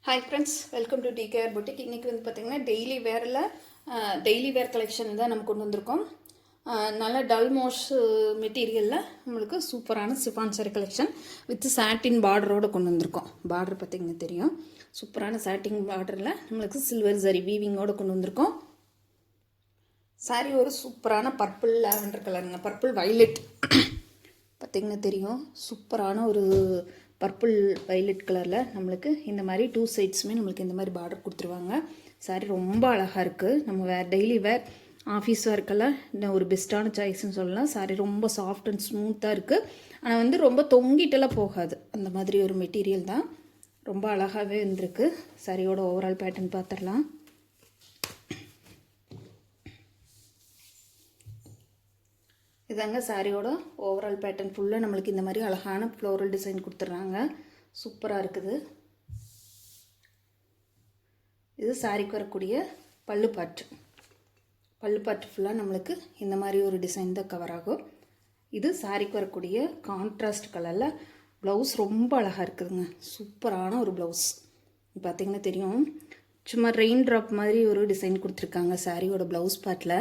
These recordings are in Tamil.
Hi friends, welcome to TKR boutique. இன்றைக்கி வந்து பார்த்திங்கன்னா டெய்லி வேர் கலெக்ஷன் தான் நம்ம கொண்டு வந்திருக்கோம். நல்ல டல்மோஷ் மெட்டீரியலில் நம்மளுக்கு சூப்பரான chiffon sari collection with satin பார்டரோடு கொண்டு வந்திருக்கோம். பார்டர் பார்த்திங்கன்னா தெரியும், சூப்பரான சாட்டின் பார்டரில் நம்மளுக்கு சில்வர் சரி வீவிங்கோடு கொண்டு வந்திருக்கோம். சாரி ஒரு சூப்பரான பர்பிள் லாவெண்டர் கலருங்க, பர்பிள் வைலட் பார்த்திங்கன்னா தெரியும். சூப்பரான ஒரு பர்பிள் வைலட் கலரில் நம்மளுக்கு இந்த மாதிரி 2 சைட்ஸுமே நம்மளுக்கு இந்த மாதிரி பார்டர் கொடுத்துருவாங்க. சாரி ரொம்ப அழகாக இருக்குது. நம்ம டெய்லி வேர் ஆஃபீஸ் ஒர்க்கெல்லாம் இன்னும் ஒரு பெஸ்ட்டான சாய்ஸ்ன்னு சொல்லலாம். சாரி ரொம்ப சாஃப்ட் அண்ட் ஸ்மூத்தாக இருக்குது. ஆனால் வந்து ரொம்ப தொங்கிட்டெல்லாம் போகாது, அந்த மாதிரி ஒரு மெட்டீரியல் தான். ரொம்ப அழகாகவே இருந்திருக்கு. சாரியோட ஓவரால் பேட்டர்ன் பார்த்துடலாம். இதாங்க சாரியோட ஓவரால் பேட்டர்ன். ஃபுல்லாக நம்மளுக்கு இந்த மாதிரி அழகான ஃப்ளோரல் டிசைன் கொடுத்துட்றாங்க. சூப்பராக இருக்குது. இது சாரிக்கு வரக்கூடிய பல்லு பாட்டு ஃபுல்லாக நம்மளுக்கு இந்த மாதிரி ஒரு டிசைன் தான் கவர் ஆகும். இது சாரிக்கு வரக்கூடிய கான்ட்ராஸ்ட் கலரில் ப்ளவுஸ் ரொம்ப அழகாக இருக்குதுங்க. சூப்பரான ஒரு ப்ளவுஸ் பார்த்திங்கன்னா தெரியும். சும்மா ரெயின் ட்ராப் மாதிரி ஒரு டிசைன் கொடுத்துருக்காங்க. சாரியோட ப்ளவுஸ் பார்ட்டில்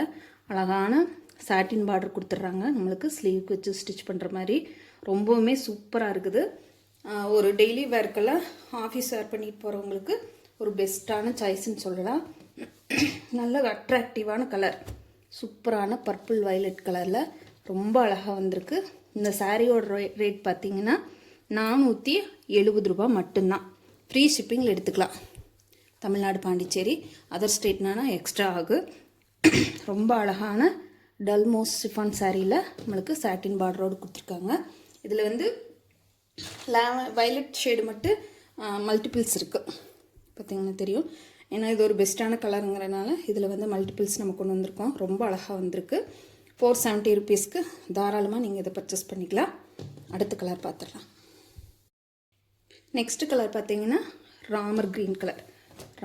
அழகான சாட்டின் பார்டர் கொடுத்துட்றாங்க. நம்மளுக்கு ஸ்லீவுக்கு வச்சு ஸ்டிச் பண்ணுற மாதிரி ரொம்பவுமே சூப்பராக இருக்குது. ஒரு டெய்லி வேர்க்கெல்லாம் ஆஃபீஸ் வேர் பண்ணிட்டு போகிறவங்களுக்கு ஒரு பெஸ்ட்டான சாய்ஸ்ன்னு சொல்லலாம். நல்ல அட்ராக்டிவான கலர், சூப்பரான பர்பிள் வைலட் கலரில் ரொம்ப அழகாக வந்திருக்கு. இந்த சாரியோட ரேட் பார்த்திங்கன்னா 470 ரூபா மட்டும்தான். ஃப்ரீ ஷிப்பிங்கில் எடுத்துக்கலாம். தமிழ்நாடு, பாண்டிச்சேரி, அதர் ஸ்டேட்னா எக்ஸ்ட்ரா ஆகும். ரொம்ப அழகான டல்மோஸ் சிஃபான் சாரியில் நம்மளுக்கு சாட்டின் பார்டரோடு கொடுத்துருக்காங்க. இதில் வந்து வைலட் ஷேடு மட்டும் மல்டிபிள்ஸ் இருக்குது பார்த்திங்கன்னா தெரியும். ஏன்னா இது ஒரு பெஸ்ட்டான கலருங்கிறனால இதில் வந்து மல்டிபிள்ஸ் நம்ம கொண்டு வந்திருக்கோம். ரொம்ப அழகாக வந்திருக்கு. 470 ருபீஸ்க்கு தாராளமாக நீங்கள் இதை பர்ச்சேஸ் பண்ணிக்கலாம். அடுத்த கலர் பார்த்துடலாம். நெக்ஸ்ட் கலர் பார்த்திங்கன்னா Ramar green colour.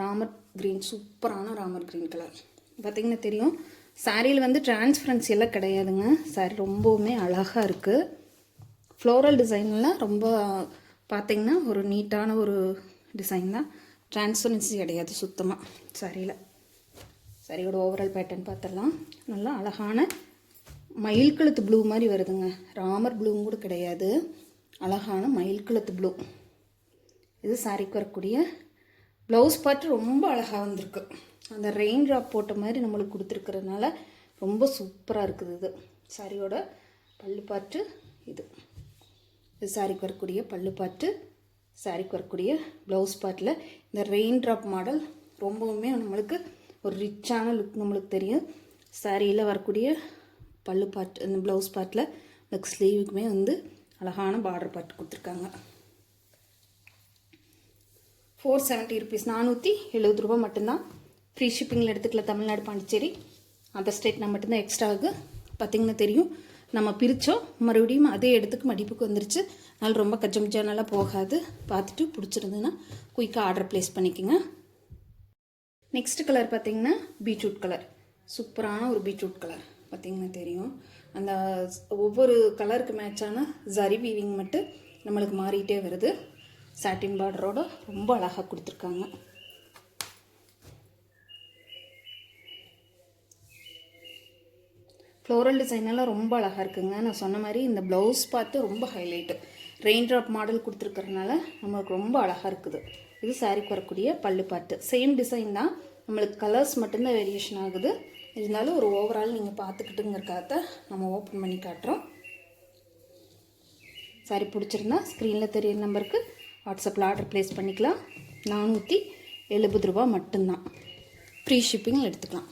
Ramar green, சூப்பரான ராமர் க்ரீன் கலர் பார்த்திங்கன்னா தெரியும். சாரியில் வந்து டிரான்ஸ்பரன்சி எல்லாம் கிடையாதுங்க. சாரி ரொம்பவுமே அழகாக இருக்குது. ஃப்ளோரல் டிசைன்லாம் ரொம்ப பார்த்திங்கன்னா ஒரு நீட்டான ஒரு டிசைன் தான். டிரான்ஸ்பரன்சி கிடையாது சுத்தமாக சாரியில். சாரியோட ஓவரால் பேட்டர்ன் பார்த்துடலாம். நல்லா அழகான மயில் கழுத்து ப்ளூ மாதிரி வருதுங்க. ராமர் ப்ளூவும் கூட கிடையாது, அழகான மயில் கழுத்து ப்ளூ. இது சாரிக்கு வரக்கூடிய ப்ளவுஸ் பார்ட்டு ரொம்ப அழகாக வந்திருக்கு. அந்த ரெயின் ட்ராப் போட்ட மாதிரி நம்மளுக்கு கொடுத்துருக்கிறதுனால ரொம்ப சூப்பராக இருக்குது. இது சாரியோட பல்லு பாட்டு. இது சாரிக்கு வரக்கூடிய பல்லு பாட்டு, சாரிக்கு வரக்கூடிய ப்ளவுஸ் பார்ட்டில் இந்த ரெயின் ட்ராப் மாடல் ரொம்பவுமே நம்மளுக்கு ஒரு ரிச்சான லுக் நம்மளுக்கு தெரியும். சாரியில் வரக்கூடிய பல்லு பாட்டு, இந்த ப்ளவுஸ் பார்ட்டில் இந்த ஸ்லீவுக்குமே வந்து அழகான பார்டர் பாட்டு கொடுத்துருக்காங்க. 470 ருபீஸ், 470 ரூபா மட்டும்தான். ஃப்ரீ ஷிப்பிங்கில் எடுத்துக்கலாம். தமிழ்நாடு, பாண்டிச்சேரி, அந்த ஸ்டேட்னா மட்டும்தான் எக்ஸ்ட்ரா ஆகும். பார்த்திங்கன்னா தெரியும். நம்ம பிரித்தோம், மறுபடியும் அதே இடத்துக்கு மடிப்புக்கு வந்துருச்சு. அதனால் ரொம்ப கஜம்ஜானெல்லாம் போகாது. பார்த்துட்டு பிடிச்சிருந்ததுன்னா குயிக்காக ஆர்டர் ப்ளேஸ் பண்ணிக்கோங்க. நெக்ஸ்ட் கலர் பார்த்திங்கன்னா பீட்ரூட் கலர். சூப்பரான ஒரு பீட்ரூட் கலர் பார்த்திங்கன்னா தெரியும். அந்த ஒவ்வொரு கலருக்கு மேட்சான ஜரி வீவிங் மட்டும் நம்மளுக்கு மாறிட்டே வருது. சாட்டின் பார்டரோட ரொம்ப அழகாக கொடுத்துருக்காங்க. ஃப்ளோரல் டிசைனெல்லாம் ரொம்ப அழகாக இருக்குங்க. நான் சொன்ன மாதிரி இந்த ப்ளவுஸ் பார்த்து ரொம்ப ஹைலைட்டு. ரெயின் ட்ராப் மாடல் கொடுத்துருக்கறனால நம்மளுக்கு ரொம்ப அழகாக இருக்குது. இது சாரிக்கு வரக்கூடிய பல்லு பாட்டு. சேம் டிசைன் தான், நம்மளுக்கு கலர்ஸ் மட்டும்தான் வேரியேஷன் ஆகுது. இருந்தாலும் ஒரு ஓவரால் நீங்கள் பார்த்துக்கிட்டுங்கிறக்காக நம்ம ஓப்பன் பண்ணி காட்டுறோம். சாரி பிடிச்சிருந்தா ஸ்க்ரீனில் தெரியிற நம்பருக்கு வாட்ஸ்அப்பில் ஆர்டர் ப்ளேஸ் பண்ணிக்கலாம். 470 ரூபா மட்டும்தான். ஃப்ரீ ஷிப்பிங்கில் எடுத்துக்கலாம்.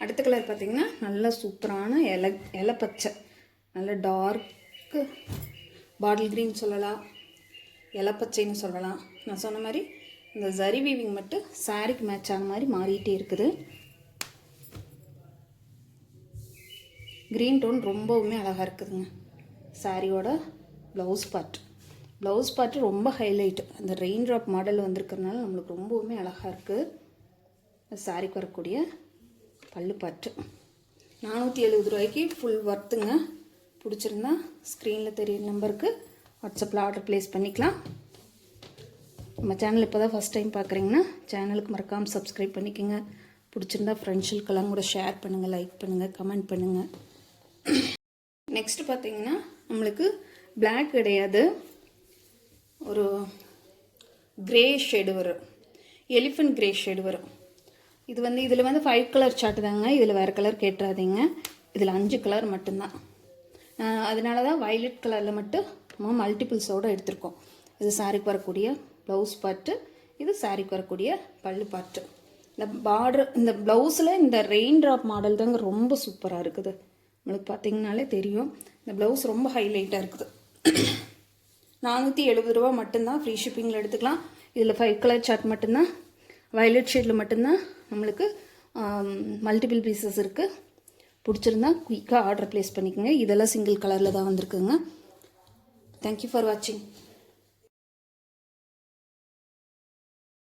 அடுத்த கலர் பார்த்திங்கன்னா நல்ல சூப்பரான இலை பச்சை, நல்ல டார்க்கு பாட்டில் க்ரீன் சொல்லலாம், இலை பச்சைன்னு சொல்லலாம். நான் சொன்ன மாதிரி இந்த ஜரி வீவிங் மட்டும் சாரிக்கு மேட்ச் ஆன மாதிரி மாறிட்டே இருக்குது. க்ரீன் டோன் ரொம்பவுமே அழகாக இருக்குதுங்க. சாரியோட ப்ளவுஸ் பார்ட்டு ரொம்ப ஹைலைட்டு. அந்த ரெயின் ட்ராப் மாடல் வந்திருக்கிறதுனால நம்மளுக்கு ரொம்பவுமே அழகாக இருக்குது. சாரிக்கு வரக்கூடிய பல்லு பாட்டு 470 ரூபாய்க்கு ஃபுல் ஒர்த்துங்க. பிடிச்சிருந்தா ஸ்க்ரீனில் தெரியிற நம்பருக்கு வாட்ஸ்அப்பில் ஆர்டர் ப்ளேஸ் பண்ணிக்கலாம். நம்ம சேனல் இப்போ தான் ஃபஸ்ட் டைம் பார்க்குறீங்கன்னா சேனலுக்கு மறக்காமல் சப்ஸ்கிரைப் பண்ணிக்கோங்க. பிடிச்சிருந்தா ஃப்ரெண்ட்ஸுக்கெல்லாம் கூட ஷேர் பண்ணுங்கள், லைக் பண்ணுங்கள், கமெண்ட் பண்ணுங்கள். நெக்ஸ்ட்டு பார்த்தீங்கன்னா நம்மளுக்கு பிளாக் கிடையாது, ஒரு கிரே ஷேடு வரும், எலிஃபண்ட் கிரே ஷேடு வரும். இது வந்து இதில் வந்து 5 கலர் சார்ட்டு தாங்க. இதில் வேறு கலர் கேட்டுறாதீங்க. இதில் 5 கலர் மட்டும்தான். அதனால தான் வயலட் கலரில் மட்டும் நம்ம மல்டிபிள்ஸோடு எடுத்திருக்கோம். இது சாரிக்கு வரக்கூடிய ப்ளவுஸ் பார்ட்டு, இது சாரிக்கு வரக்கூடிய பல்லு பார்ட்டு. இந்த பார்டர், இந்த ப்ளவுஸில் இந்த ரெயின் ட்ராப் மாடல் தாங்க ரொம்ப சூப்பராக இருக்குது. உங்களுக்கு பார்த்தீங்கனாலே தெரியும், இந்த ப்ளவுஸ் ரொம்ப ஹைலைட்டாக இருக்குது. 470 ரூபா மட்டும்தான், ஃப்ரீ ஷிப்பிங்கில் எடுத்துக்கலாம். இதில் 5 கலர் சார்ட் மட்டும்தான், வயலட் ஷேடில் மட்டும்தான் நம்மளுக்கு மல்டிபிள் பீசஸ் இருக்குது. பிடிச்சிருந்தா குயிக்காக ஆர்டர் ப்ளேஸ் பண்ணிக்கோங்க. இதெல்லாம் சிங்கிள் கலரில் தான் வந்திருக்குங்க. தேங்க்யூ ஃபார் வாட்சிங்.